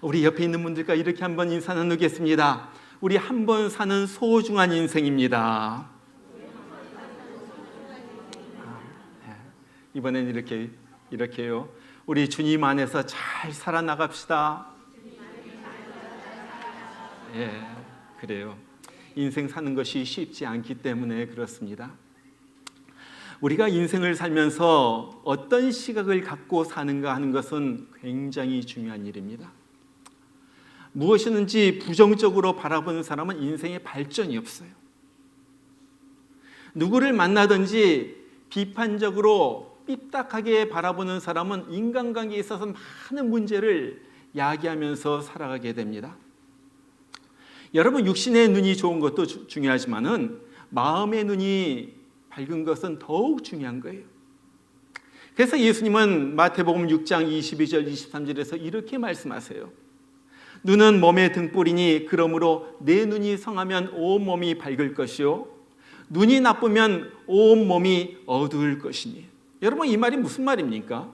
우리 옆에 있는 분들과 이렇게 한번 인사 나누겠습니다. 우리 한 번 사는 소중한 인생입니다. 이번엔 이렇게요. 우리 주님 안에서 잘 살아나갑시다. 그래요. 인생 사는 것이 쉽지 않기 때문에 그렇습니다. 우리가 인생을 살면서 어떤 시각을 갖고 사는가 하는 것은 굉장히 중요한 일입니다. 무엇이든지 부정적으로 바라보는 사람은 인생에 발전이 없어요. 누구를 만나든지 비판적으로 삐딱하게 바라보는 사람은 인간관계에 있어서 많은 문제를 야기하면서 살아가게 됩니다. 여러분, 육신의 눈이 좋은 것도 중요하지만은 마음의 눈이 밝은 것은 더욱 중요한 거예요. 그래서 예수님은 마태복음 6장 22절 23절에서 이렇게 말씀하세요. 눈은 몸의 등불이니 그러므로 내 눈이 성하면 온 몸이 밝을 것이요 눈이 나쁘면 온 몸이 어두울 것이니. 여러분, 이 말이 무슨 말입니까?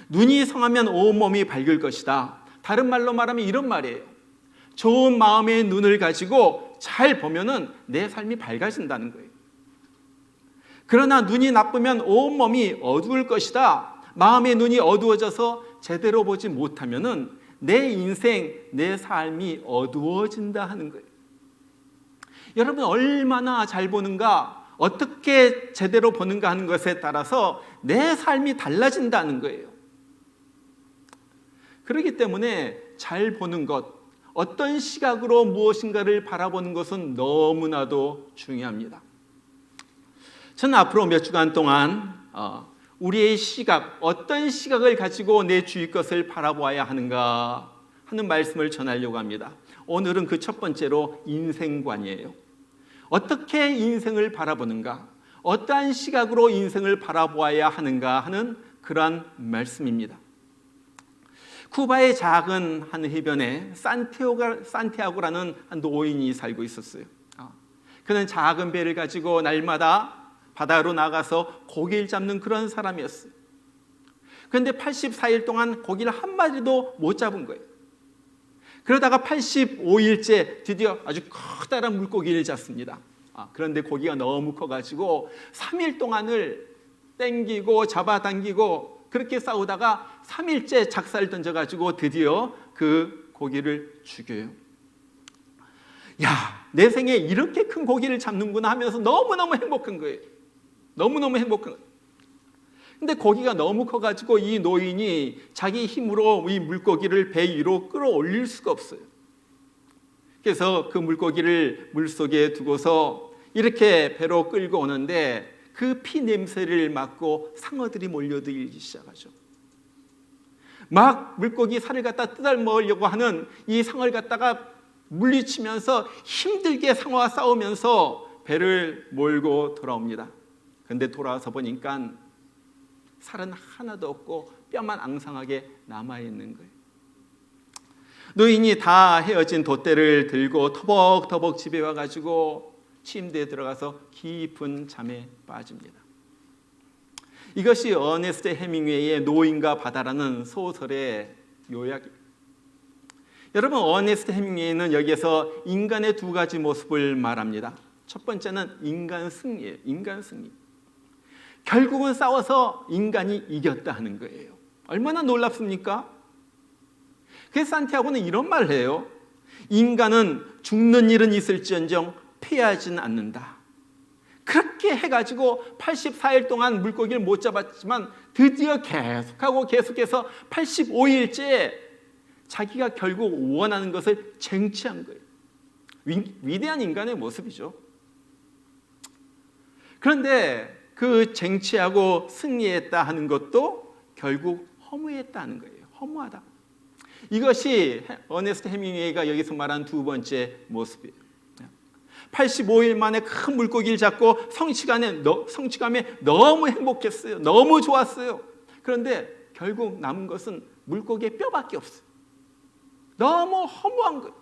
눈이 성하면 온 몸이 밝을 것이다. 다른 말로 말하면 이런 말이에요. 좋은 마음의 눈을 가지고 잘 보면은 내 삶이 밝아진다는 거예요. 그러나 눈이 나쁘면 온 몸이 어두울 것이다. 마음의 눈이 어두워져서 제대로 보지 못하면은 내 인생, 내 삶이 어두워진다 하는 거예요. 여러분, 얼마나 잘 보는가, 어떻게 제대로 보는가 하는 것에 따라서 내 삶이 달라진다는 거예요. 그렇기 때문에 잘 보는 것, 어떤 시각으로 무엇인가를 바라보는 것은 너무나도 중요합니다. 저는 앞으로 몇 주간 동안 우리의 시각, 어떤 시각을 가지고 내 주위 것을 바라보아야 하는가 하는 말씀을 전하려고 합니다. 오늘은 그 첫 번째로 인생관이에요. 어떻게 인생을 바라보는가, 어떠한 시각으로 인생을 바라보아야 하는가 하는 그러한 말씀입니다. 쿠바의 작은 한 해변에 산티아고라는 한 노인이 살고 있었어요. 그는 작은 배를 가지고 날마다 바다로 나가서 고기를 잡는 그런 사람이었어요. 그런데 84일 동안 고기를 한 마리도 못 잡은 거예요. 그러다가 85일째 드디어 아주 커다란 물고기를 잡습니다. 그런데 고기가 너무 커가지고 3일 동안을 땡기고 잡아당기고 그렇게 싸우다가 3일째 작살 던져가지고 드디어 그 고기를 죽여요. 야, 내 생에 이렇게 큰 고기를 잡는구나 하면서 너무너무 행복한 거예요. 너무너무 행복한 거예요. 근데 고기가 너무 커가지고 이 노인이 자기 힘으로 이 물고기를 배 위로 끌어올릴 수가 없어요. 그래서 그 물고기를 물속에 두고서 이렇게 배로 끌고 오는데 그 피 냄새를 맡고 상어들이 몰려들기 시작하죠. 막 물고기 살을 갖다 뜯어 먹으려고 하는 이 상어를 갖다가 물리치면서 힘들게 상어와 싸우면서 배를 몰고 돌아옵니다. 그런데 돌아와서 보니까 살은 하나도 없고 뼈만 앙상하게 남아있는 거예요. 노인이 다 헤어진 돛대를 들고 터벅터벅 집에 와가지고 침대에 들어가서 깊은 잠에 빠집니다. 이것이 어네스트 해밍웨이의 노인과 바다라는 소설의 요약이에요. 여러분, 어네스트 해밍웨이는 여기에서 인간의 두 가지 모습을 말합니다. 첫 번째는 인간 승리예요. 인간 승리. 결국은 싸워서 인간이 이겼다 하는 거예요. 얼마나 놀랍습니까? 그래서 산티아고는 이런 말을 해요. 인간은 죽는 일은 있을지언정 패하지는 않는다. 그렇게 해가지고 84일 동안 물고기를 못 잡았지만 드디어 계속해서 85일째 자기가 결국 원하는 것을 쟁취한 거예요. 위대한 인간의 모습이죠. 그런데 그 쟁취하고 승리했다 하는 것도 결국 허무했다 하는 거예요. 허무하다. 이것이 어네스트 해밍웨이가 여기서 말한 두 번째 모습이에요. 85일 만에 큰 물고기를 잡고 성취감에 너무 행복했어요. 너무 좋았어요. 그런데 결국 남은 것은 물고기의 뼈밖에 없어요. 너무 허무한 거예요.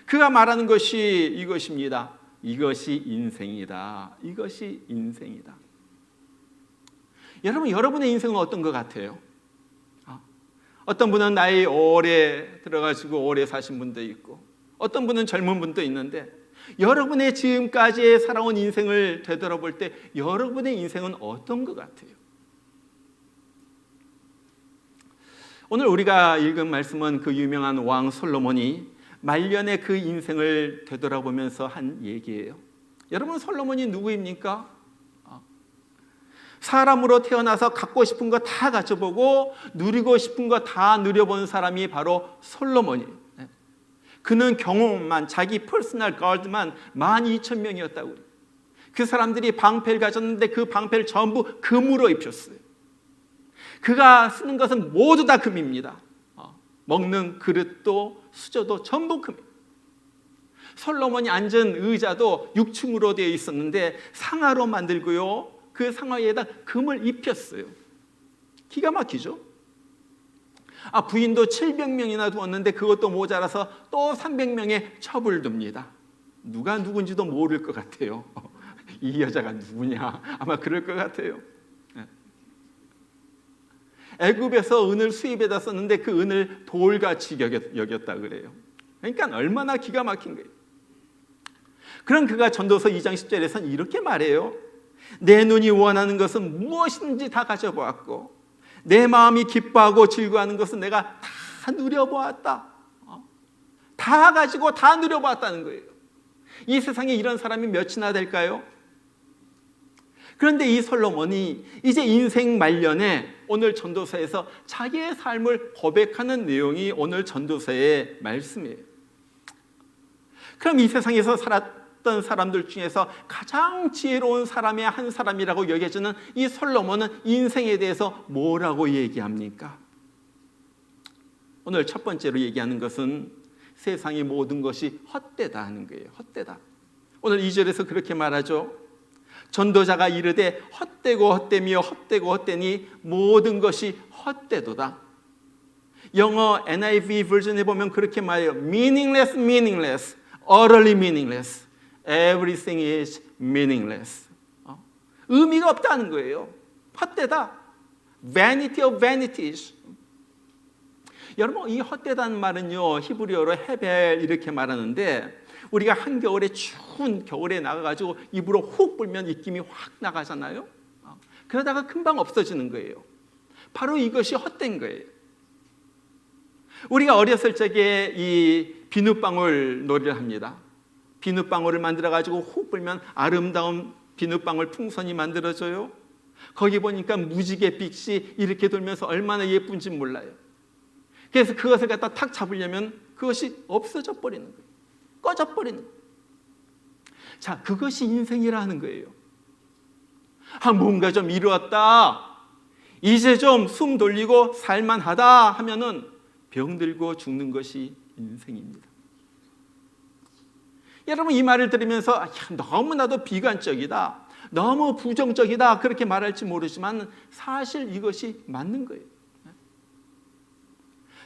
그가 말하는 것이 이것입니다. 이것이 인생이다. 이것이 인생이다. 여러분, 여러분의 인생은 어떤 것 같아요? 어떤 분은 나이 오래 들어가지고 오래 사신 분도 있고 어떤 분은 젊은 분도 있는데 여러분의 지금까지 살아온 인생을 되돌아볼 때 여러분의 인생은 어떤 것 같아요? 오늘 우리가 읽은 말씀은 그 유명한 왕 솔로몬이 말년에 그 인생을 되돌아보면서 한 얘기예요. 여러분, 솔로몬이 누구입니까? 사람으로 태어나서 갖고 싶은 거 다 가져보고 누리고 싶은 거 다 누려본 사람이 바로 솔로몬이에요. 그는 경호만, 자기 퍼스널 가드만 12,000명이었다고. 그 사람들이 방패를 가졌는데 그 방패를 전부 금으로 입혔어요. 그가 쓰는 것은 모두 다 금입니다. 먹는 그릇도 수저도 전부 금입니다. 솔로몬이 앉은 의자도 6층으로 되어 있었는데 상아로 만들고요, 그 상아 위에다 금을 입혔어요. 기가 막히죠? 부인도 700명이나 두었는데 그것도 모자라서 또 300명의 첩을 둡니다. 누가 누군지도 모를 것 같아요. 이 여자가 누구냐? 아마 그럴 것 같아요. 애굽에서 은을 수입해다 썼는데 그 은을 돌같이 여겼다 그래요. 그러니까 얼마나 기가 막힌 거예요. 그럼 그가 전도서 2장 10절에서는 이렇게 말해요. 내 눈이 원하는 것은 무엇인지 다 가져보았고 내 마음이 기뻐하고 즐거워하는 것은 내가 다 누려보았다. 다 가지고 다 누려보았다는 거예요. 이 세상에 이런 사람이 몇이나 될까요? 그런데 이 솔로몬이 이제 인생 말년에 오늘 전도서에서 자기의 삶을 고백하는 내용이 오늘 전도서의 말씀이에요. 그럼 이 세상에서 살았던 사람들 중에서 가장 지혜로운 사람의 한 사람이라고 여겨지는 이 솔로몬은 인생에 대해서 뭐라고 얘기합니까? 오늘 첫 번째로 얘기하는 것은 세상의 모든 것이 헛되다 하는 거예요. 헛되다. 오늘 2절에서 그렇게 말하죠. 전도자가 이르되 헛되고 헛되며 헛되고 헛되니 모든 것이 헛되도다. 영어 NIV 버전에 보면 그렇게 말해요. Meaningless, meaningless, utterly meaningless. Everything is meaningless. 의미가 없다는 거예요. 헛되다. Vanity of vanities. 여러분, 이 헛되다는 말은요, 히브리어로 헤벨 이렇게 말하는데 우리가 한겨울에 추운 겨울에 나가가지고 입으로 훅 불면 입김이 확 나가잖아요. 그러다가 금방 없어지는 거예요. 바로 이것이 헛된 거예요. 우리가 어렸을 적에 이 비눗방울 놀이를 합니다. 비눗방울을 만들어가지고 훅 불면 아름다운 비눗방울 풍선이 만들어져요. 거기 보니까 무지갯빛이 이렇게 돌면서 얼마나 예쁜지 몰라요. 그래서 그것을 갖다 탁 잡으려면 그것이 없어져 버리는 거예요. 꺼져버리는 거예요. 자, 그것이 인생이라는 거예요. 뭔가 좀 이루었다, 이제 좀 숨 돌리고 살만하다 하면은 병들고 죽는 것이 인생입니다. 여러분, 이 말을 들으면서 너무나도 비관적이다, 너무 부정적이다 그렇게 말할지 모르지만 사실 이것이 맞는 거예요.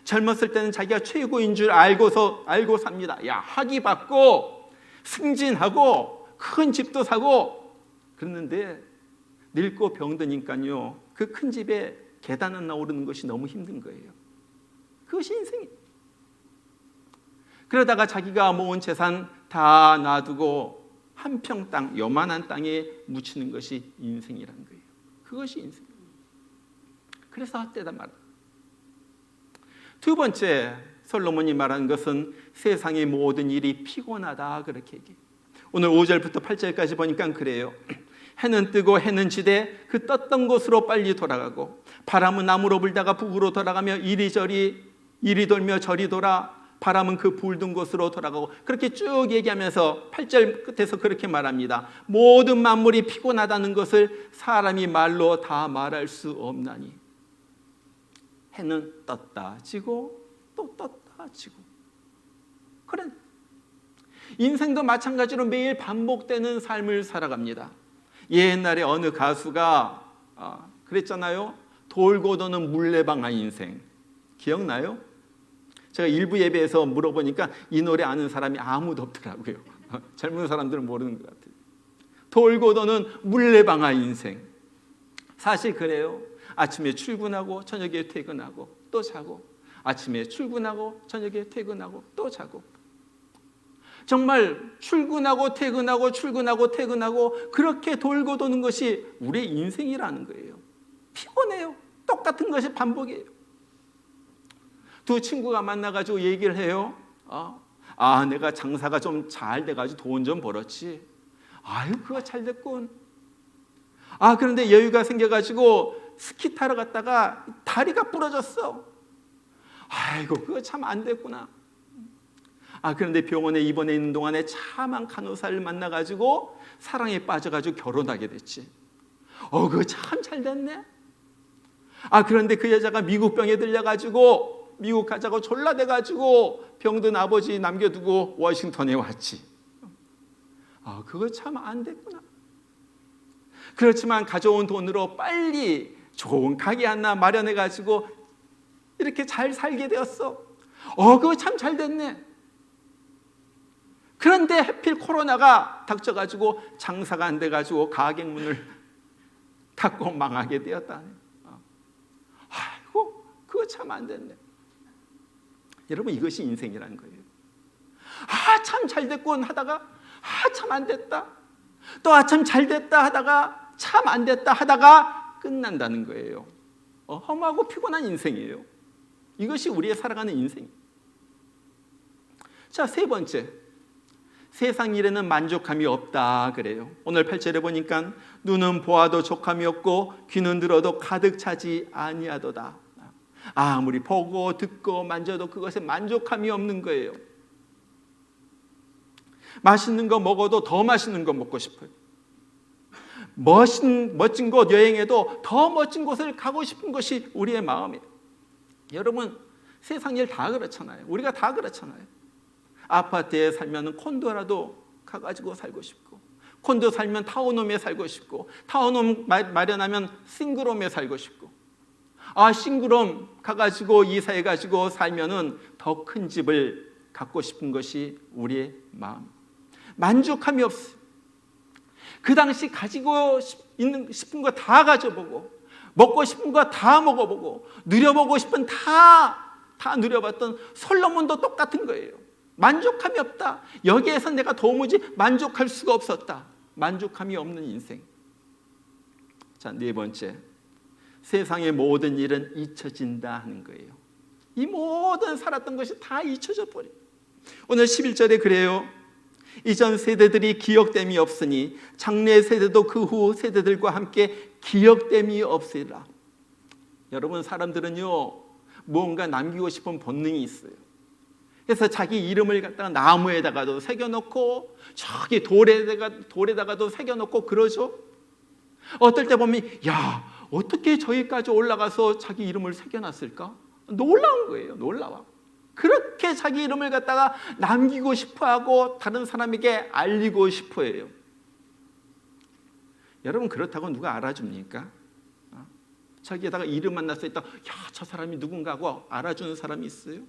젊었을 때는 자기가 최고인 줄 알고 삽니다. 학위 받고 승진하고 큰 집도 사고 그랬는데 늙고 병드니까요, 그 큰 집에 계단을 오르는 것이 너무 힘든 거예요. 그것이 인생이에요. 그러다가 자기가 모은 재산 다 놔두고 한 평 땅, 요만한 땅에 묻히는 것이 인생이라는 거예요. 그것이 인생이에요. 그래서 헛되다 말합니다. 두 번째, 솔로몬이 말하는 것은 세상의 모든 일이 피곤하다 그렇게 얘기해요. 오늘 5절부터 8절까지 보니까 그래요. 해는 뜨고 해는 지되 그 떴던 곳으로 빨리 돌아가고 바람은 남으로 불다가 북으로 돌아가며 이리 돌며 저리 돌아 바람은 그 불든 곳으로 돌아가고 그렇게 쭉 얘기하면서 8절 끝에서 그렇게 말합니다. 모든 만물이 피곤하다는 것을 사람이 말로 다 말할 수 없나니 해는 떴다 지고 또 떴다 지고. 그래, 인생도 마찬가지로 매일 반복되는 삶을 살아갑니다. 옛날에 어느 가수가 그랬잖아요. 돌고 도는 물레방아 인생. 기억나요? 제가 일부 예배에서 물어보니까 이 노래 아는 사람이 아무도 없더라고요. 젊은 사람들은 모르는 것 같아요. 돌고 도는 물레방아 인생. 사실 그래요. 아침에 출근하고 저녁에 퇴근하고 또 자고, 아침에 출근하고 저녁에 퇴근하고 또 자고. 정말 출근하고 퇴근하고 출근하고 퇴근하고 그렇게 돌고 도는 것이 우리의 인생이라는 거예요. 피곤해요. 똑같은 것이 반복이에요. 두 친구가 만나가지고 얘기를 해요. 내가 장사가 좀 잘 돼가지고 돈 좀 벌었지. 아유, 그거 잘 됐군. 그런데 여유가 생겨가지고 스키 타러 갔다가 다리가 부러졌어. 아이고, 그거 참 안 됐구나. 그런데 병원에 입원해 있는 동안에 참한 간호사를 만나가지고 사랑에 빠져가지고 결혼하게 됐지. 그거 참 잘 됐네. 그런데 그 여자가 미국 병에 들려가지고 미국 가자고 졸라대가지고 병든 아버지 남겨두고 워싱턴에 왔지. 그거 참 안 됐구나. 그렇지만 가져온 돈으로 빨리 좋은 가게 하나 마련해가지고 이렇게 잘 살게 되었어. 그거 참 잘 됐네. 그런데 하필 코로나가 닥쳐가지고 장사가 안 돼가지고 가게 문을 닫고 망하게 되었다네. 아이고, 그거 참 안 됐네. 여러분, 이것이 인생이라는 거예요. 참 잘 됐군 하다가 참 안 됐다. 또 참 잘 됐다 하다가 참 안 됐다 하다가 끝난다는 거예요. 허무하고 피곤한 인생이에요. 이것이 우리의 살아가는 인생. 자, 세 번째, 세상 일에는 만족함이 없다 그래요. 오늘 8절에 보니까 눈은 보아도 족함이 없고 귀는 들어도 가득 차지 아니하도다. 아무리 보고 듣고 만져도 그것에 만족함이 없는 거예요. 맛있는 거 먹어도 더 맛있는 거 먹고 싶어요. 멋진 곳 여행해도 더 멋진 곳을 가고 싶은 것이 우리의 마음이에요. 여러분, 세상 일 다 그렇잖아요. 우리가 다 그렇잖아요. 아파트에 살면 콘도라도 가가지고 살고 싶고, 콘도 살면 타운홈에 살고 싶고, 타운홈 마련하면 싱글홈에 살고 싶고, 싱글홈 가가지고 이사해가지고 살면은 더 큰 집을 갖고 싶은 것이 우리의 마음. 만족함이 없어요. 그 당시 가지고 싶은 거 다 가져보고, 먹고 싶은 거 다 먹어보고, 누려보고 싶은 다 누려봤던 솔로몬도 똑같은 거예요. 만족함이 없다. 여기에서 내가 도무지 만족할 수가 없었다. 만족함이 없는 인생. 자, 네 번째, 세상의 모든 일은 잊혀진다 하는 거예요. 이 모든 살았던 것이 다 잊혀져 버려요. 오늘 11절에 그래요. 이전 세대들이 기억됨이 없으니 장래 세대도 그 후 세대들과 함께 기억됨이 없으리라. 여러분, 사람들은요, 무언가 남기고 싶은 본능이 있어요. 그래서 자기 이름을 갖다가 나무에다가도 새겨놓고 저기 돌에다가도 새겨놓고 그러죠. 어떨 때 보면 어떻게 저기까지 올라가서 자기 이름을 새겨놨을까? 놀라운 거예요. 놀라워. 그렇게 자기 이름을 갖다가 남기고 싶어하고 다른 사람에게 알리고 싶어해요. 여러분, 그렇다고 누가 알아줍니까? 저기에다가 이름만 놨을 때 저 사람이 누군가 하고 알아주는 사람이 있어요?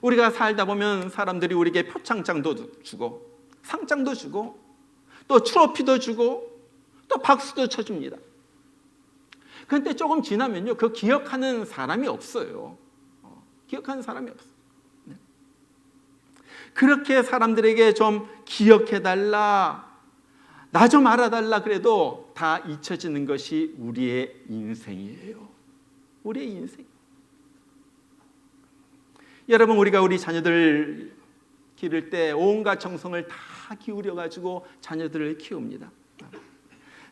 우리가 살다 보면 사람들이 우리에게 표창장도 주고 상장도 주고 또 트로피도 주고 또 박수도 쳐줍니다. 그런데 조금 지나면요, 그 기억하는 사람이 없어요. 기억하는 사람이 없어요. 네. 그렇게 사람들에게 좀 기억해달라, 나 좀 알아달라 그래도 다 잊혀지는 것이 우리의 인생이에요. 우리의 인생. 여러분, 우리가 우리 자녀들 기를 때 온갖 정성을 다 기울여가지고 자녀들을 키웁니다.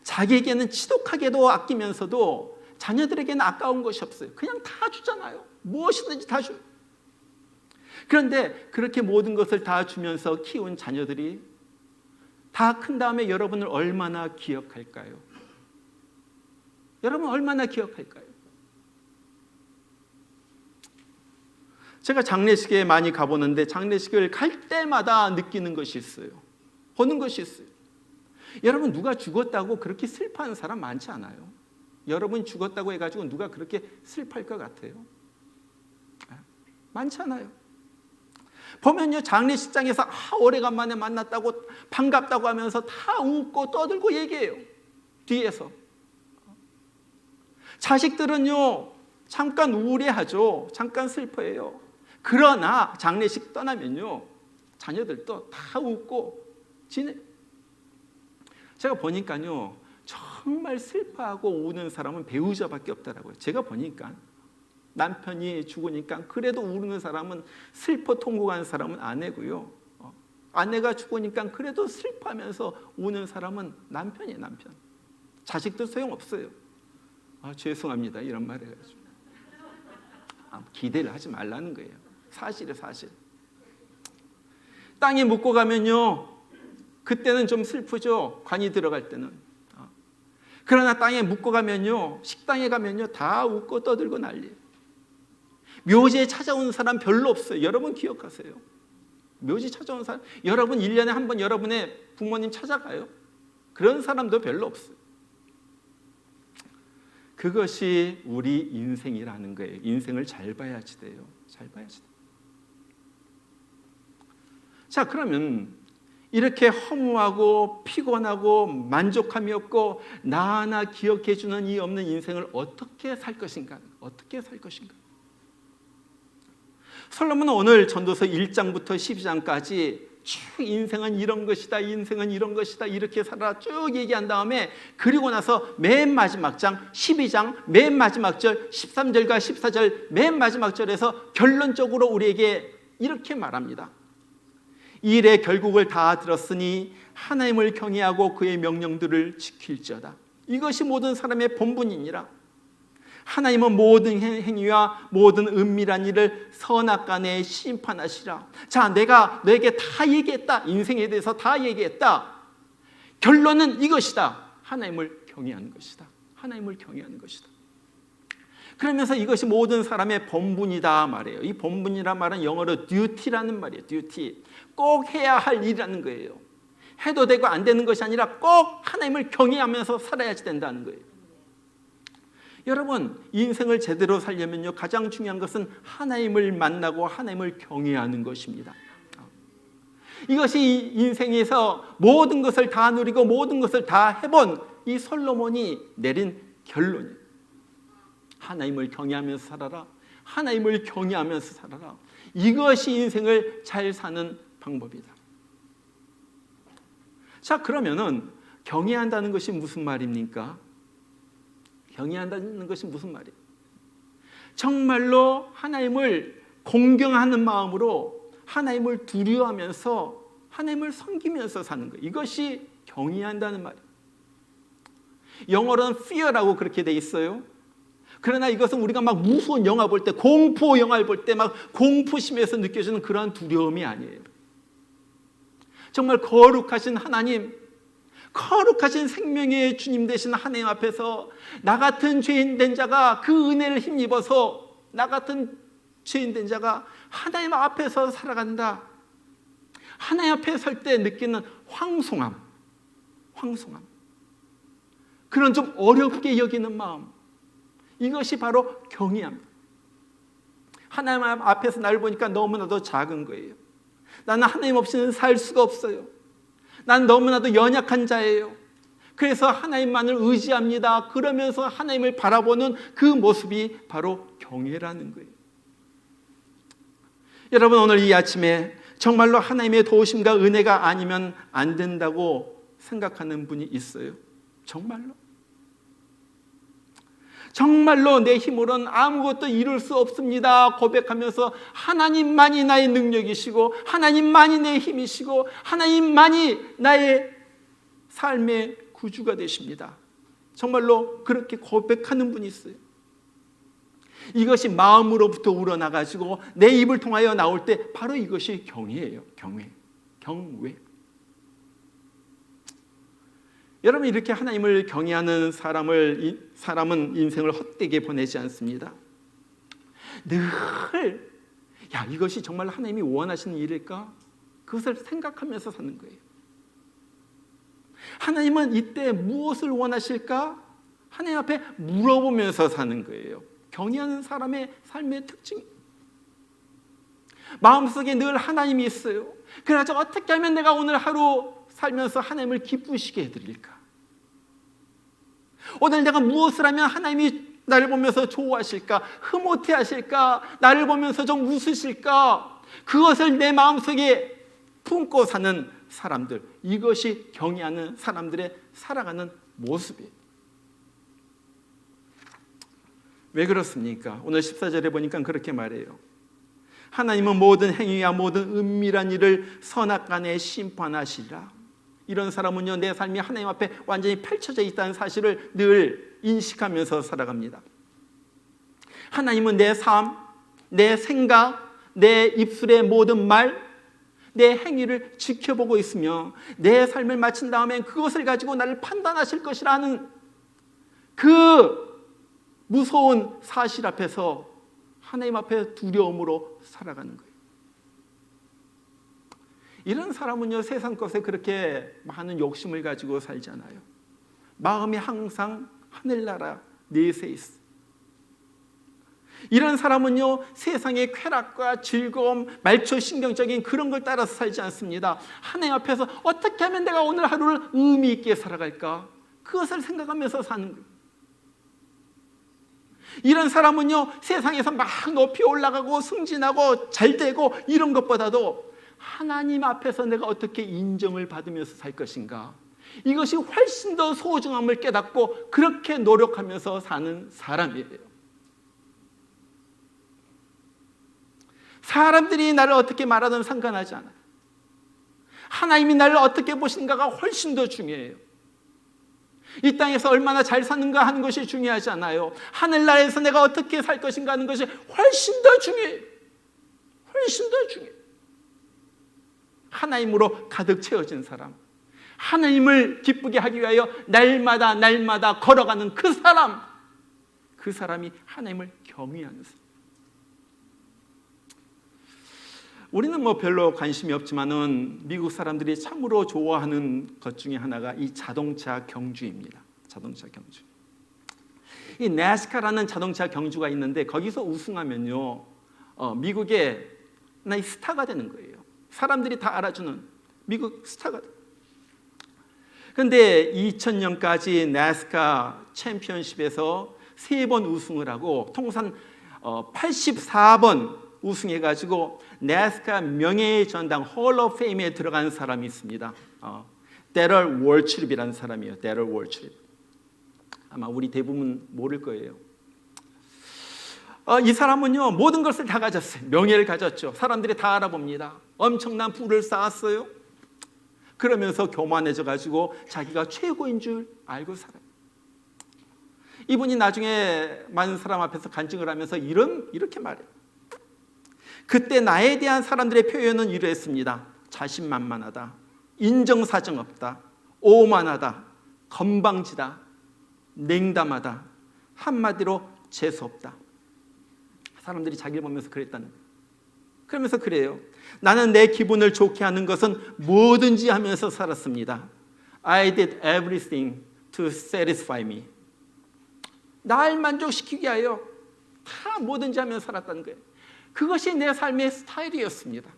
자기에게는 지독하게도 아끼면서도 자녀들에게는 아까운 것이 없어요. 그냥 다 주잖아요. 무엇이든지 다 줘요. 그런데 그렇게 모든 것을 다 주면서 키운 자녀들이 다 큰 다음에 여러분을 얼마나 기억할까요? 여러분, 얼마나 기억할까요? 제가 장례식에 많이 가보는데 장례식을 갈 때마다 느끼는 것이 있어요. 보는 것이 있어요. 여러분, 누가 죽었다고 그렇게 슬퍼하는 사람 많지 않아요. 여러분 죽었다고 해가지고 누가 그렇게 슬퍼할 것 같아요? 많지 않아요. 보면요, 장례식장에서 오래간만에 만났다고 반갑다고 하면서 다 웃고 떠들고 얘기해요. 뒤에서. 자식들은요, 잠깐 우울해하죠. 잠깐 슬퍼해요. 그러나 장례식 떠나면요, 자녀들도 다 웃고 지내. 제가 보니까요, 정말 슬퍼하고 우는 사람은 배우자밖에 없더라고요. 제가 보니까 남편이 죽으니까 그래도 우는 사람은, 슬퍼 통곡하는 사람은 아내고요. 아내가 죽으니까 그래도 슬퍼하면서 우는 사람은 남편이에요, 남편. 자식들 소용없어요. 죄송합니다, 이런 말 해가지고. 기대를 하지 말라는 거예요. 사실이에요, 사실. 땅에 묻고 가면요, 그때는 좀 슬프죠. 관이 들어갈 때는. 그러나 땅에 묻고 가면요, 식당에 가면요, 다 웃고 떠들고 난리예요. 묘지에 찾아오는 사람 별로 없어요. 여러분 기억하세요. 묘지 찾아오는 사람, 여러분 1년에 한 번 여러분의 부모님 찾아가요? 그런 사람도 별로 없어요. 그것이 우리 인생이라는 거예요. 인생을 잘 봐야지 돼요. 잘 봐야지 돼요. 자, 그러면 이렇게 허무하고 피곤하고 만족함이 없고 나 하나 기억해 주는 이 없는 인생을 어떻게 살 것인가? 어떻게 살 것인가? 솔로몬은 오늘 전도서 1장부터 12장까지 쭉 인생은 이런 것이다, 인생은 이런 것이다, 이렇게 살아라 쭉 얘기한 다음에, 그리고 나서 맨 마지막 장 12장 맨 마지막 절 13절과 14절 맨 마지막 절에서 결론적으로 우리에게 이렇게 말합니다. 이 일의 결국을 다 들었으니 하나님을 경외하고 그의 명령들을 지킬지어다. 이것이 모든 사람의 본분이니라. 하나님은 모든 행위와 모든 은밀한 일을 선악간에 심판하시라. 자, 내가 너에게 다 얘기했다. 인생에 대해서 다 얘기했다. 결론은 이것이다. 하나님을 경외하는 것이다. 하나님을 경외하는 것이다. 그러면서 이것이 모든 사람의 본분이다 말이에요. 이 본분이란 말은 영어로 duty라는 말이에요. duty. 꼭 해야 할 일이라는 거예요. 해도 되고 안 되는 것이 아니라 꼭 하나님을 경외하면서 살아야지 된다는 거예요. 여러분, 인생을 제대로 살려면요, 가장 중요한 것은 하나님을 만나고 하나님을 경외하는 것입니다. 이것이 인생에서 모든 것을 다 누리고 모든 것을 다 해본 이 솔로몬이 내린 결론이에요. 하나님을 경외하면서 살아라. 하나님을 경외하면서 살아라. 이것이 인생을 잘 사는 방법이다. 자, 그러면은 경외한다는 것이 무슨 말입니까? 경외한다는 것이 무슨 말이에요? 정말로 하나님을 공경하는 마음으로 하나님을 두려워하면서 하나님을 섬기면서 사는 거예요. 이것이 경외한다는 말이에요. 영어로는 fear라고 그렇게 돼 있어요. 그러나 이것은 우리가 막 무서운 영화 볼 때, 공포 영화를 볼 때 막 공포심에서 느껴지는 그러한 두려움이 아니에요. 정말 거룩하신 하나님, 거룩하신 생명의 주님 되신 하나님 앞에서 나 같은 죄인 된 자가 그 은혜를 힘입어서, 나 같은 죄인 된 자가 하나님 앞에서 살아간다. 하나님 앞에 설 때 느끼는 황송함, 그런 좀 어렵게 여기는 마음, 이것이 바로 경외함. 하나님 앞에서 나를 보니까 너무나도 작은 거예요. 나는 하나님 없이는 살 수가 없어요. 난 너무나도 연약한 자예요. 그래서 하나님만을 의지합니다. 그러면서 하나님을 바라보는 그 모습이 바로 경외라는 거예요. 여러분, 오늘 이 아침에 정말로 하나님의 도우심과 은혜가 아니면 안 된다고 생각하는 분이 있어요? 정말로 내 힘으로는 아무것도 이룰 수 없습니다 고백하면서 하나님만이 나의 능력이시고 하나님만이 내 힘이시고 하나님만이 나의 삶의 구주가 되십니다. 정말로 그렇게 고백하는 분이 있어요. 이것이 마음으로부터 우러나가지고 내 입을 통하여 나올 때 바로 이것이 경외예요. 경외. 여러분, 이렇게 하나님을 경외하는 사람은 인생을 헛되게 보내지 않습니다. 늘 이것이 정말 하나님이 원하시는 일일까? 그것을 생각하면서 사는 거예요. 하나님은 이때 무엇을 원하실까? 하나님 앞에 물어보면서 사는 거예요. 경외하는 사람의 삶의 특징. 마음속에 늘 하나님이 있어요. 그래서 어떻게 하면 내가 오늘 하루 살면서 하나님을 기쁘시게 해드릴까? 오늘 내가 무엇을 하면 하나님이 나를 보면서 좋아하실까? 흐뭇해 하실까? 나를 보면서 좀 웃으실까? 그것을 내 마음속에 품고 사는 사람들, 이것이 경외하는 사람들의 살아가는 모습이에요. 왜 그렇습니까? 오늘 14절에 보니까 그렇게 말해요. 하나님은 모든 행위와 모든 은밀한 일을 선악간에 심판하시리라. 이런 사람은요, 내 삶이 하나님 앞에 완전히 펼쳐져 있다는 사실을 늘 인식하면서 살아갑니다. 하나님은 내 삶, 내 생각, 내 입술의 모든 말, 내 행위를 지켜보고 있으며 내 삶을 마친 다음에 그것을 가지고 나를 판단하실 것이라는 그 무서운 사실 앞에서 하나님 앞에 두려움으로 살아가는 거예요. 이런 사람은요, 세상 것에 그렇게 많은 욕심을 가지고 살잖아요. 마음이 항상 하늘나라 내세 있어. 이런 사람은요, 세상의 쾌락과 즐거움, 말초신경적인 그런 걸 따라서 살지 않습니다. 하나님 앞에서 어떻게 하면 내가 오늘 하루를 의미 있게 살아갈까? 그것을 생각하면서 사는 거예요. 이런 사람은요, 세상에서 막 높이 올라가고 승진하고 잘되고 이런 것보다도 하나님 앞에서 내가 어떻게 인정을 받으면서 살 것인가, 이것이 훨씬 더 소중함을 깨닫고 그렇게 노력하면서 사는 사람이에요. 사람들이 나를 어떻게 말하든 상관하지 않아요. 하나님이 나를 어떻게 보시는가가 훨씬 더 중요해요. 이 땅에서 얼마나 잘 사는가 하는 것이 중요하지 않아요. 하늘나라에서 내가 어떻게 살 것인가 하는 것이 훨씬 더 중요해요. 훨씬 더 중요해요. 하나님으로 가득 채워진 사람, 하나님을 기쁘게 하기 위하여 날마다 걸어가는 그 사람, 그 사람이 하나님을 경외하는 사람. 우리는 뭐 별로 관심이 없지만은 미국 사람들이 참으로 좋아하는 것 중에 하나가 이 자동차 경주입니다. 자동차 경주. 이 NASCAR라는 자동차 경주가 있는데 거기서 우승하면요, 미국의 하나의 스타가 되는 거예요. 사람들이 다 알아주는 미국 스타가 돼요. 그런데 2000년까지 NASCAR 챔피언십에서 3번 우승을 하고 통산 84번 우승해가지고 NASCAR 명예의 전당 홀 오브 페임에 들어간 사람이 있습니다. 데럴 월츠립이라는 사람이에요. 데럴 월츠립. 아마 우리 대부분 모를 거예요. 이 사람은요, 모든 것을 다 가졌어요. 명예를 가졌죠. 사람들이 다 알아봅니다. 엄청난 부를 쌓았어요. 그러면서 교만해져 가지고 자기가 최고인 줄 알고 살아요. 이분이 나중에 많은 사람 앞에서 간증을 하면서 이렇게 말해요. 그때 나에 대한 사람들의 표현은 이러했습니다. 자신만만하다, 인정사정 없다, 오만하다, 건방지다, 냉담하다, 한마디로 재수없다. 사람들이 자기를 보면서 그랬다는 거예요. 그러면서 그래요. 나는 내 기분을 좋게 하는 것은 뭐든지 하면서 살았습니다. I did everything to satisfy me. 날 만족시키기 위하여 다 뭐든지 하면서 살았다는 거예요. 그것이 내 삶의 스타일이었습니다.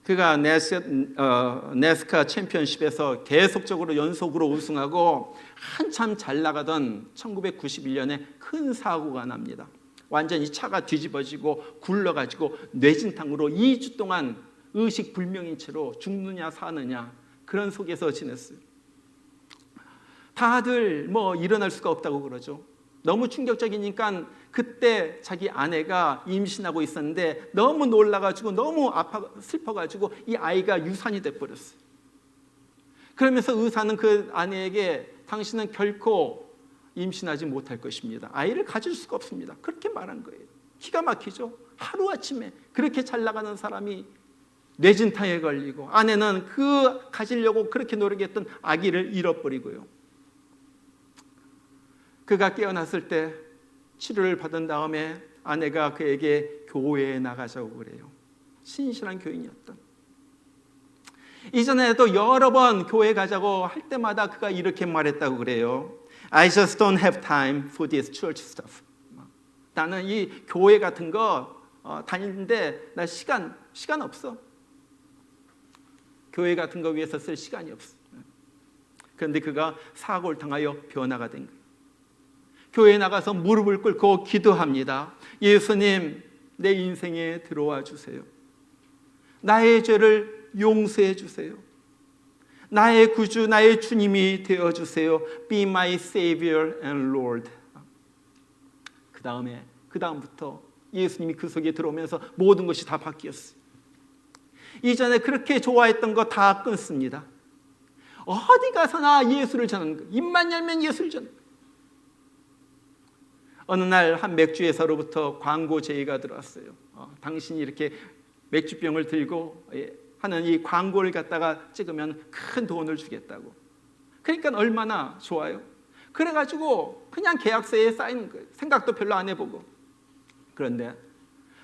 그가 네스카 챔피언십에서 계속적으로 연속으로 우승하고 한참 잘 나가던 1991년에 큰 사고가 납니다. 완전히 차가 뒤집어지고 굴러가지고 뇌진탕으로 2주 동안 의식불명인 채로 죽느냐 사느냐 그런 속에서 지냈어요. 다들 뭐 일어날 수가 없다고 그러죠. 너무 충격적이니까 그때 자기 아내가 임신하고 있었는데 너무 놀라가지고 너무 슬퍼가지고 이 아이가 유산이 돼버렸어요. 그러면서 의사는 그 아내에게 당신은 결코 임신하지 못할 것입니다. 아이를 가질 수가 없습니다. 그렇게 말한 거예요. 기가 막히죠. 하루아침에 그렇게 잘 나가는 사람이 뇌진탕에 걸리고 아내는 그 가지려고 그렇게 노력했던 아기를 잃어버리고요. 그가 깨어났을 때 치료를 받은 다음에 아내가 그에게 교회에 나가자고 그래요. 신실한 교인이었던. 이전에도 여러 번 교회 가자고 할 때마다 그가 이렇게 말했다고 그래요. I just don't have time for this church stuff. 나는 이 교회 같은 거 다니는데 나 시간 없어. 교회 같은 거 위해서 쓸 시간이 없어. 그런데 그가 사고를 당하여 변화가 된 거예요. 교회에 나가서 무릎을 꿇고 기도합니다. 예수님, 내 인생에 들어와 주세요. 나의 죄를 용서해 주세요. 나의 구주, 나의 주님이 되어 주세요. Be my Savior and Lord. 그 다음부터 예수님이 그 속에 들어오면서 모든 것이 다 바뀌었어요. 이전에 그렇게 좋아했던 거 다 끊습니다. 어디 가서나 예수를 전하는 거, 입만 열면 예수를 전하는 거. 어느 날 한 맥주회사로부터 광고 제의가 들어왔어요. 당신이 이렇게 맥주병을 들고 하는 이 광고를 갖다가 찍으면 큰 돈을 주겠다고. 그러니까 얼마나 좋아요. 그래가지고 그냥 계약서에 쌓이는 거예요. 생각도 별로 안 해보고. 그런데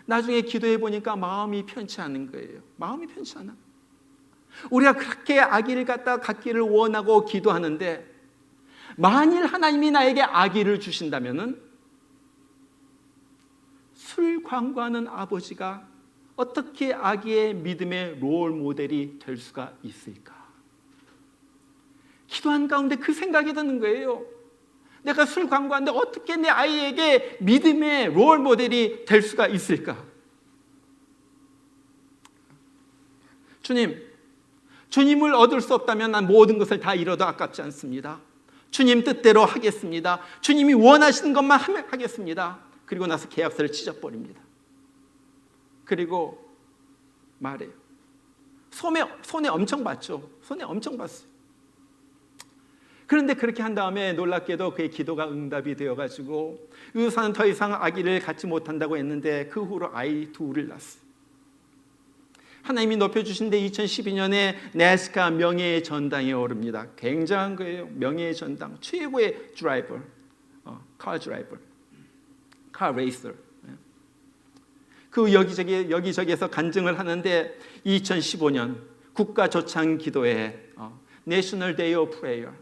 나중에 기도해 보니까 마음이 편치 않은 거예요. 마음이 편치 않아. 우리가 그렇게 아기를 갖다 갖기를 원하고 기도하는데, 만일 하나님이 나에게 아기를 주신다면은 술 광고하는 아버지가 어떻게 아기의 믿음의 롤 모델이 될 수가 있을까? 기도한 가운데 그 생각이 드는 거예요. 내가 술 광고하는데 어떻게 내 아이에게 믿음의 롤 모델이 될 수가 있을까? 주님을 얻을 수 없다면 난 모든 것을 다 잃어도 아깝지 않습니다. 주님 뜻대로 하겠습니다. 주님이 원하시는 것만 하겠습니다. 그리고 나서 계약서를 찢어버립니다. 그리고 말해요. 손해 엄청 봤죠. 손해 엄청 봤어요. 그런데 그렇게 한 다음에 놀랍게도 그의 기도가 응답이 되어가지고 의사는 더 이상 아기를 갖지 못한다고 했는데 그 후로 아이 둘을 낳았어요. 하나님이 높여주신데 2012년에 나스카 명예의 전당에 오릅니다. 굉장한 거예요. 명예의 전당. 최고의 드라이버, 카 드라이버, 카 레이서. 그 여기저기에서 간증을 하는데 2015년 국가 조창 기도회 National Day of Prayer,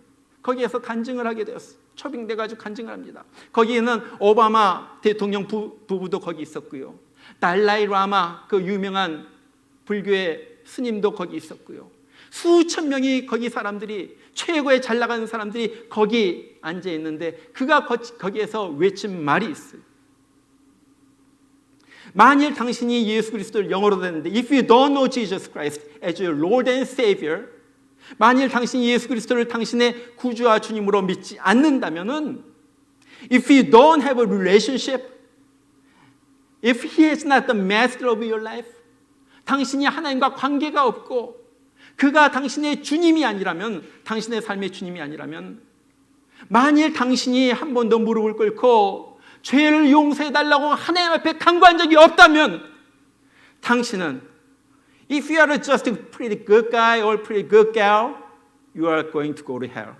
거기에서 간증을 하게 되었어요. 초빙돼가지고 간증을 합니다. 거기에는 오바마 대통령 부부도 거기 있었고요. 달라이 라마 그 유명한 불교의 스님도 거기 있었고요. 수천 명이 거기 사람들이, 최고의 잘 나가는 사람들이 거기 앉아 있는데 그가 거기에서 외친 말이 있어요. 만일 당신이 예수 그리스도를 영어로 듣는데 If you don't know Jesus Christ as your Lord and Savior, 만일 당신이 예수 그리스도를 당신의 구주와 주님으로 믿지 않는다면은 If you don't have a relationship, if He is not the master of your life, 당신이 하나님과 관계가 없고 그가 당신의 주님이 아니라면, 당신의 삶의 주님이 아니라면, 만일 당신이 한 번도 무릎을 꿇고 죄를 용서해달라고 하나님 앞에 간구한 적이 없다면 당신은 If you are just a pretty good guy or pretty good gal, you are going to go to hell.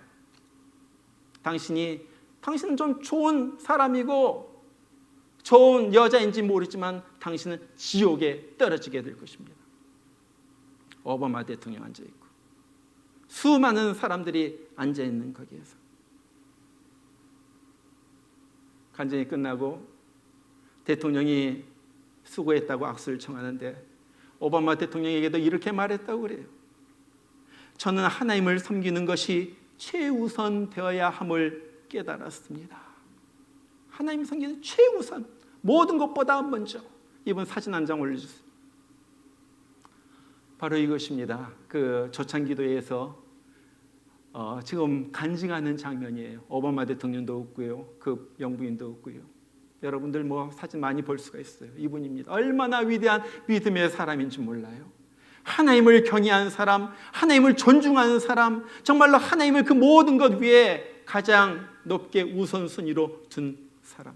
당신은 좀 좋은 사람이고 좋은 여자인지 모르지만 당신은 지옥에 떨어지게 될 것입니다. 오바마 대통령 앉아있고 수많은 사람들이 앉아있는 거기에서 간증이 끝나고 대통령이 수고했다고 악수를 청하는데 오바마 대통령에게도 이렇게 말했다고 그래요. 저는 하나님을 섬기는 것이 최우선 되어야 함을 깨달았습니다. 하나님 섬기는 최우선, 모든 것보다 먼저. 이번 사진 한 장 올려주세요. 바로 이것입니다. 그 조창기도회에서 지금 간증하는 장면이에요. 오바마 대통령도 없고요, 그 영부인도 없고요. 여러분들 사진 많이 볼 수가 있어요. 이분입니다. 얼마나 위대한 믿음의 사람인지 몰라요. 하나님을 경외하는 사람, 하나님을 존중하는 사람, 정말로 하나님을 그 모든 것 위에 가장 높게 우선순위로 둔 사람.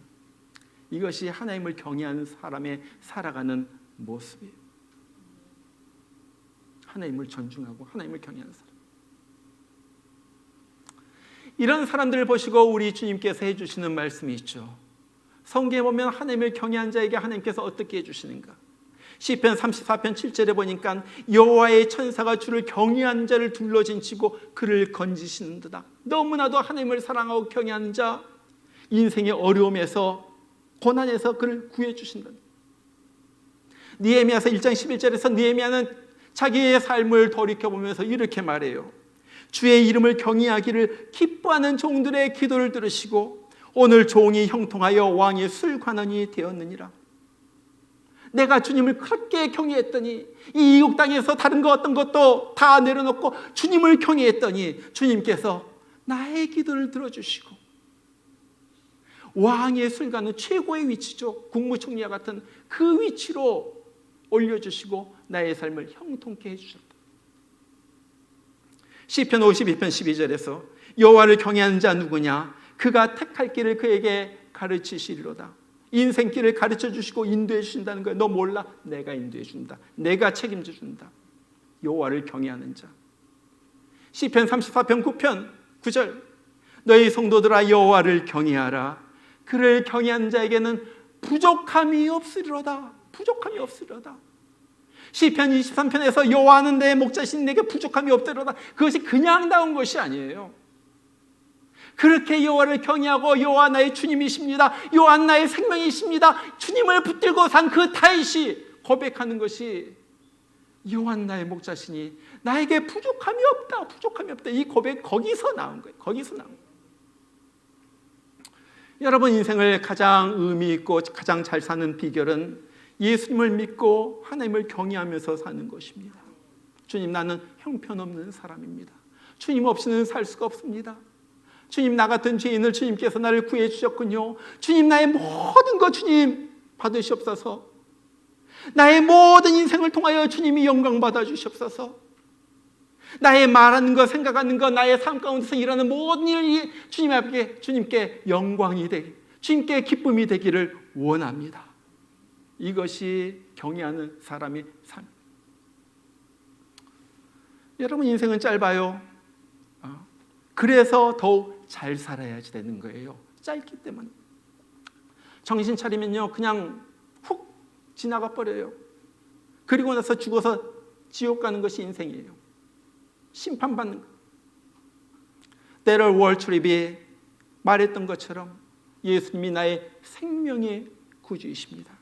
이것이 하나님을 경외하는 사람의 살아가는 모습이에요. 하나님을 존중하고 하나님을 경외하는 사람. 이런 사람들을 보시고 우리 주님께서 해주시는 말씀이 있죠. 성경에 보면 하나님을 경외한 자에게 하나님께서 어떻게 해주시는가. 시편 34편 7절에 보니까 여호와의 천사가 주를 경외한 자를 둘러진치고 그를 건지시는도다. 너무나도 하나님을 사랑하고 경외하는 자, 인생의 어려움에서 고난에서 그를 구해 주신다. 느헤미야서 1장 11절에서 느헤미야는 자기의 삶을 돌이켜보면서 이렇게 말해요. 주의 이름을 경외하기를 기뻐하는 종들의 기도를 들으시고 오늘 종이 형통하여 왕의 술관원이 되었느니라. 내가 주님을 그렇게 경외했더니 이 이국 땅에서 다른 거 어떤 것도 다 내려놓고 주님을 경외했더니 주님께서 나의 기도를 들어주시고 왕의 술관은 최고의 위치죠. 국무총리와 같은 그 위치로 올려주시고 나의 삶을 형통케 해주셨다. 시편 52편 12절에서 여호와를 경외하는 자 누구냐? 그가 택할 길을 그에게 가르치시리로다. 인생길을 가르쳐 주시고 인도해 주신다는 거예요. 너 몰라? 내가 인도해 준다. 내가 책임져 준다. 여호와를 경외하는 자. 시편 34편 9편 9절 너희 성도들아 여호와를 경외하라. 그를 경외하는 자에게는 부족함이 없으리로다. 부족함이 없으리로다. 시편 23편에서 여호와는 내 목자신 내게 부족함이 없으리로다. 그것이 그냥 나온 것이 아니에요. 그렇게 여호와를 경외하고 여호와 나의 주님이십니다. 여호와 나의 생명이십니다. 주님을 붙들고 산 그 다윗이 고백하는 것이 여호와 나의 목자시니 나에게 부족함이 없다. 부족함이 없다. 이 고백 거기서 나온 거예요. 거기서 나온 거예요. 여러분 인생을 가장 의미 있고 가장 잘 사는 비결은 예수님을 믿고 하나님을 경외하면서 사는 것입니다. 주님 나는 형편없는 사람입니다. 주님 없이는 살 수가 없습니다. 주님 나 같은 죄인을 주님께서 나를 구해 주셨군요. 주님 나의 모든 것 주님 받으시옵소서. 나의 모든 인생을 통하여 주님이 영광 받아 주시옵소서. 나의 말하는 것, 생각하는 것, 나의 삶 가운데서 일하는 모든 일이 주님께 영광이 되기, 주님께 기쁨이 되기를 원합니다. 이것이 경외하는 사람의 삶. 여러분 인생은 짧아요. 그래서 더욱 잘 살아야지 되는 거예요. 짧기 때문에. 정신 차리면요 그냥 훅 지나가 버려요. 그리고 나서 죽어서 지옥 가는 것이 인생이에요. 심판받는 것. 데럴 월트립이 말했던 것처럼 예수님이 나의 생명의 구주이십니다.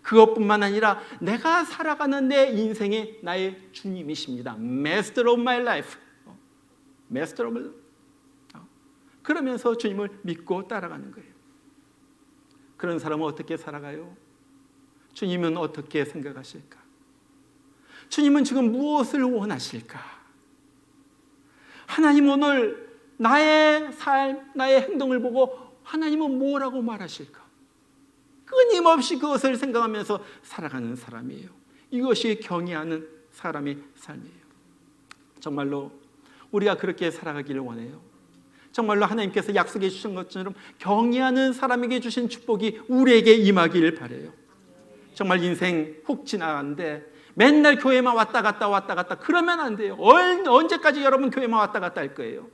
그것뿐만 아니라 내가 살아가는 내 인생의 나의 주님이십니다. Master of my life. Master of my life. 그러면서 주님을 믿고 따라가는 거예요. 그런 사람은 어떻게 살아가요? 주님은 어떻게 생각하실까? 주님은 지금 무엇을 원하실까? 하나님 오늘 나의 삶, 나의 행동을 보고 하나님은 뭐라고 말하실까? 끊임없이 그것을 생각하면서 살아가는 사람이에요. 이것이 경외하는 사람의 삶이에요. 정말로 우리가 그렇게 살아가기를 원해요. 정말로 하나님께서 약속해 주신 것처럼 경외하는 사람에게 주신 축복이 우리에게 임하기를 바라요. 정말 인생 훅 지나가는데 맨날 교회만 왔다 갔다 그러면 안 돼요. 언제까지 여러분 교회만 왔다 갔다 할 거예요?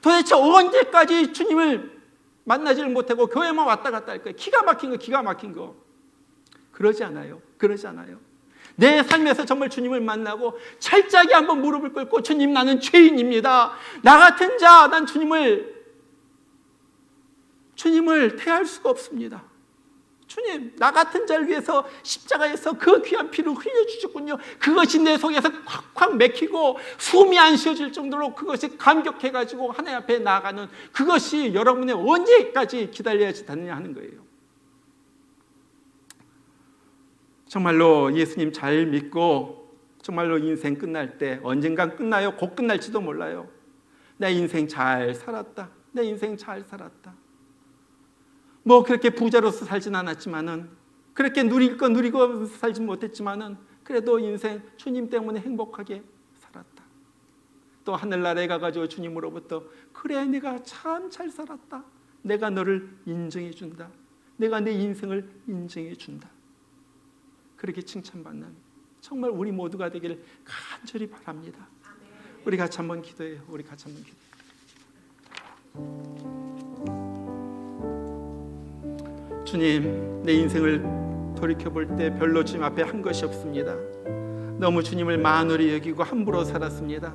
도대체 언제까지 주님을 만나지를 못하고 교회만 왔다 갔다 할 거예요? 기가 막힌 거. 그러지 않아요. 내 삶에서 정말 주님을 만나고 철저하게 한번 무릎을 꿇고 주님 나는 죄인입니다. 나 같은 자, 난 주님을 대할 수가 없습니다. 주님, 나 같은 자를 위해서 십자가에서 그 귀한 피를 흘려주셨군요. 그것이 내 속에서 콱콱 맥히고 숨이 안 쉬어질 정도로 그것이 감격해가지고 하나님 앞에 나아가는 그것이 여러분의 언제까지 기다려야지 되느냐 하는 거예요. 정말로 예수님 잘 믿고 정말로 인생 끝날 때 언젠간 끝나요. 곧 끝날지도 몰라요. 내 인생 잘 살았다. 뭐 그렇게 부자로서 살진 않았지만은 그렇게 누릴 거 누리고 살진 못했지만은 그래도 인생 주님 때문에 행복하게 살았다. 또 하늘나라에 가가지고 주님으로부터 그래 네가 참 잘 살았다. 내가 너를 인정해 준다. 내가 내 인생을 인정해 준다. 그렇게 칭찬받는 정말 우리 모두가 되기를 간절히 바랍니다. 우리 같이 한번 기도해요. 주님, 내 인생을 돌이켜볼 때 별로 주님 앞에 한 것이 없습니다. 너무 주님을 만홀히 여기고 함부로 살았습니다.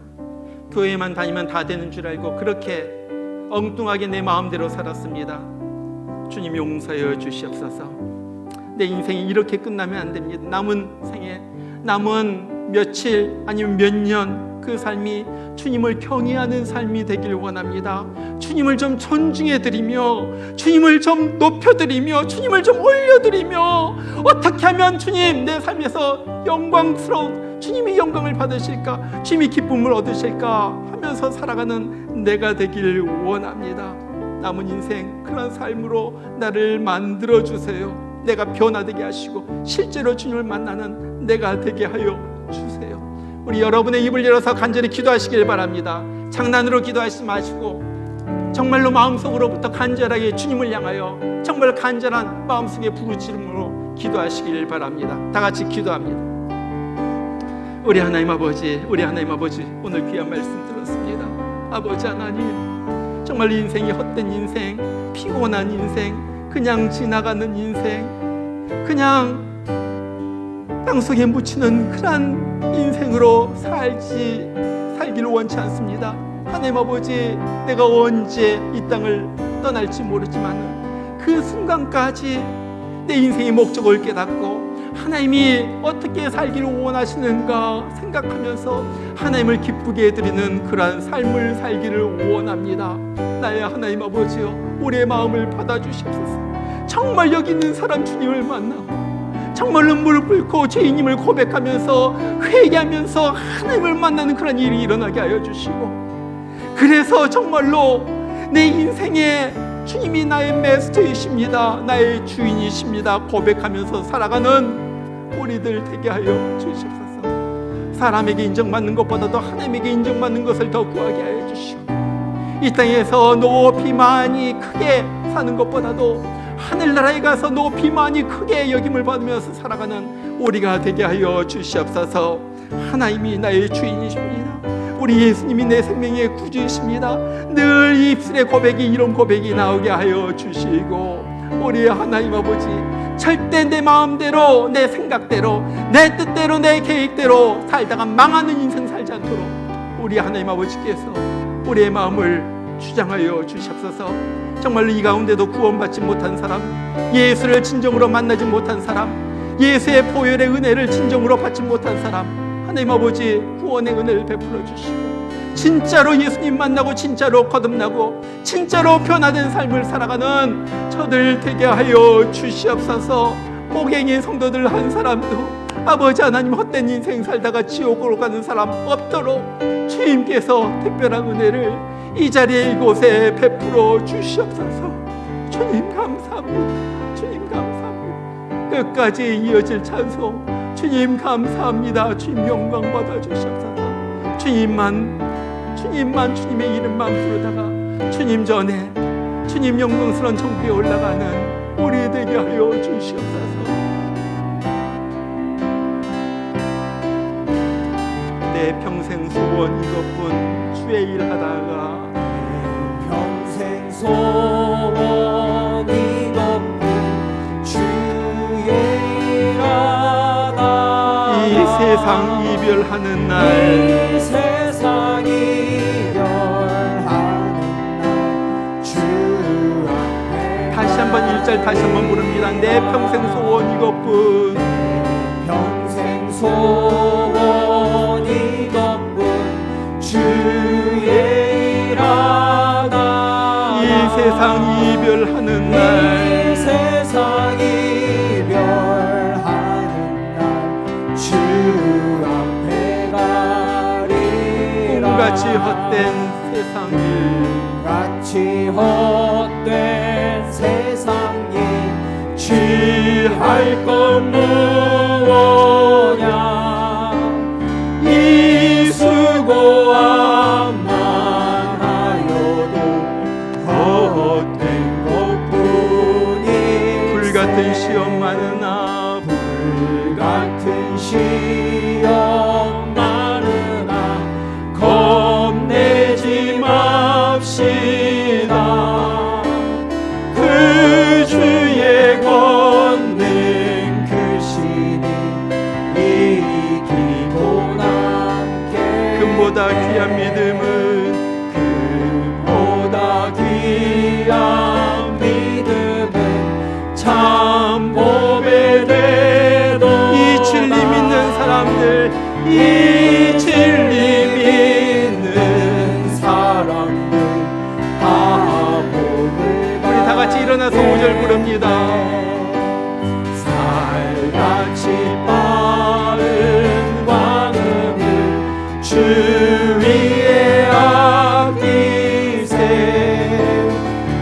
교회만 다니면 다 되는 줄 알고 그렇게 엉뚱하게 내 마음대로 살았습니다. 주님 용서해 주시옵소서. 내 인생이 이렇게 끝나면 안 됩니다. 남은 생에, 남은 며칠 아니면 몇 년 그 삶이 주님을 경외하는 삶이 되길 원합니다. 주님을 좀 존중해드리며 주님을 좀 높여드리며 주님을 좀 올려드리며 어떻게 하면 주님 내 삶에서 영광스러운 주님이 영광을 받으실까, 주님이 기쁨을 얻으실까 하면서 살아가는 내가 되길 원합니다. 남은 인생 그런 삶으로 나를 만들어주세요. 내가 변화되게 하시고 실제로 주님을 만나는 내가 되게 하여 주세요. 우리 여러분의 입을 열어서 간절히 기도하시길 바랍니다. 장난으로 기도하시지 마시고 정말로 마음속으로부터 간절하게 주님을 향하여 정말 간절한 마음속의 부르짖음으로 기도하시길 바랍니다. 다 같이 기도합니다. 우리 하나님 아버지, 오늘 귀한 말씀 들었습니다. 아버지 하나님, 정말 인생이 헛된 인생, 피곤한 인생, 그냥 지나가는 인생, 그냥 땅속에 묻히는 그런 인생으로 살기를 원치 않습니다. 하나님 아버지, 내가 언제 이 땅을 떠날지 모르지만 그 순간까지 내 인생의 목적을 깨닫고 하나님이 어떻게 살기를 원하시는가 생각하면서 하나님을 기쁘게 해드리는 그러한 삶을 살기를 원합니다. 나의 하나님 아버지여, 우리의 마음을 받아주시옵소서. 정말 여기 있는 사람 주님을 만나고 정말로 무릎 꿇고 죄인임을 고백하면서 회개하면서 하나님을 만나는 그런 일이 일어나게 하여 주시고, 그래서 정말로 내 인생에 주님이 나의 마스터이십니다, 나의 주인이십니다 고백하면서 살아가는 우리들 되게 하여 주시옵소서. 사람에게 인정받는 것보다도 하나님에게 인정받는 것을 더 구하게 하여 주시고, 이 땅에서 높이 많이 크게 사는 것보다도 하늘나라에 가서 높이 많이 크게 여김을 받으면서 살아가는 우리가 되게 하여 주시옵소서. 하나님이 나의 주인이십니다. 우리 예수님이 내 생명의 구주이십니다. 늘 입술의 고백이, 이런 고백이 나오게 하여 주시고, 우리 하나님 아버지, 절대 내 마음대로, 내 생각대로, 내 뜻대로, 내 계획대로 살다가 망하는 인생 살지 않도록 우리 하나님 아버지께서 우리의 마음을 주장하여 주시옵소서. 정말로 이 가운데도 구원받지 못한 사람, 예수를 진정으로 만나지 못한 사람, 예수의 보혈의 은혜를 진정으로 받지 못한 사람, 하나님 아버지 구원의 은혜를 베풀어 주시고 진짜로 예수님 만나고 진짜로 거듭나고 진짜로 변화된 삶을 살아가는 저들 되게 하여 주시옵소서. 목행의 성도들 한 사람도 아버지 하나님 헛된 인생 살다가 지옥으로 가는 사람 없도록 주님께서 특별한 은혜를 이 자리에 이곳에 베풀어 주시옵소서. 주님 감사합니다. 주님 감사합니다. 끝까지 이어질 찬송 주님 감사합니다. 주님 영광 받아 주시옵소서. 주님만 주님의 이름만 부르다가 주님 전에 주님 영광스러운 정부에 올라가는 우리 되게 하여 주시옵소서. 내 평생 소원 이것뿐, 주의 일 하다가 평생 소원 이것뿐, 주의 일 하다가 이 세상 이별하는 날, 이 세상 이별하는 날 주 앞에 다시 한번 1절 다시 한번 부릅니다. 내 평생 소원 이것뿐, 평생 소원 이것뿐, 주의 일 하다가 이 세상 이별하는 날, 이 세상 이별하는 날 주 앞에 가리라. 꿈같이 헛된 세상 일, 같이 헛된 세상 일 취할 것 무엇냐. 이 수고함만 하여도 헛된 것뿐이. 불같은 시험 많으나 불같은 시험 많으나 겁내지 맙시다. 그 주의 권능 크시니 이기고 남게. 금보다 귀한 믿음은 금보다 귀한 믿음은 참 보배 되도다. 이 진리 믿는 사람들, 이 진리 일어나서 5절 부릅니다. 살같이 빠른 광음을 주 위에 아끼세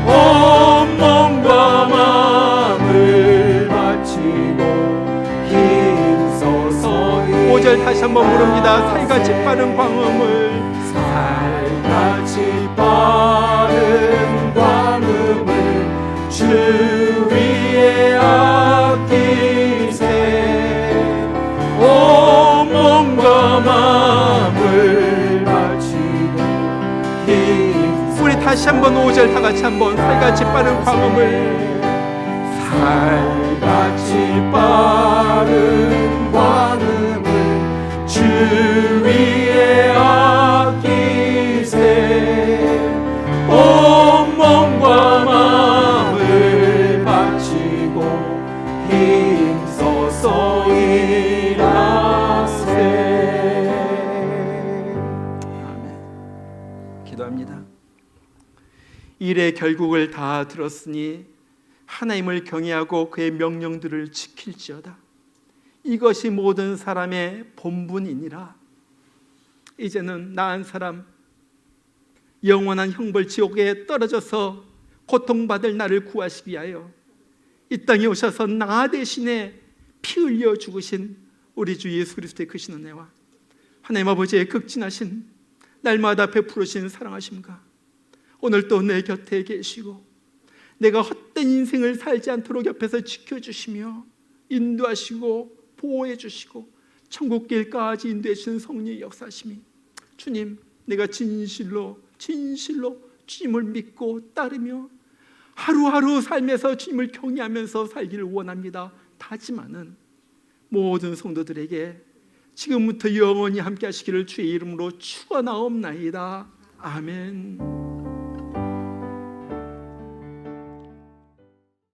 온 몸과 마음을 바치고 힘써서 5절 다시 한번 부릅니다. 살같이 빠른 광음을 살같이 빠른 광음을 주 위에 아끼세 온 몸과 마음을 바치고 힘써 우리 다시 한번 5절 다 같이 한번 살같이 빠른 광음을 살같이 빠른 광음을 주 위에 아끼세 온 몸과 마음을 바치고 힘써서 일하세. 아멘. 기도합니다. 일의 결국을 다 들었으니 하나님을 경외하고 그의 명령들을 지킬지어다. 이것이 모든 사람의 본분이니라. 이제는 나 한 사람 영원한 형벌 지옥에 떨어져서 고통받을 나를 구하시기 위하여 이 땅에 오셔서 나 대신에 피 흘려 죽으신 우리 주 예수 그리스도의 크신 은혜와 하나님 아버지의 극진하신 날마다 베푸르신 사랑하심과 오늘 또 내 곁에 계시고 내가 헛된 인생을 살지 않도록 옆에서 지켜주시며 인도하시고 보호해 주시고 천국길까지 인도해 주신 성령의 역사심이 주님, 내가 진실로 주님을 믿고 따르며 하루하루 삶에서 주님을 경외하면서 살기를 원합니다. 다지만은 모든 성도들에게 지금부터 영원히 함께 하시기를 주의 이름으로 축원하옵나이다. 아멘.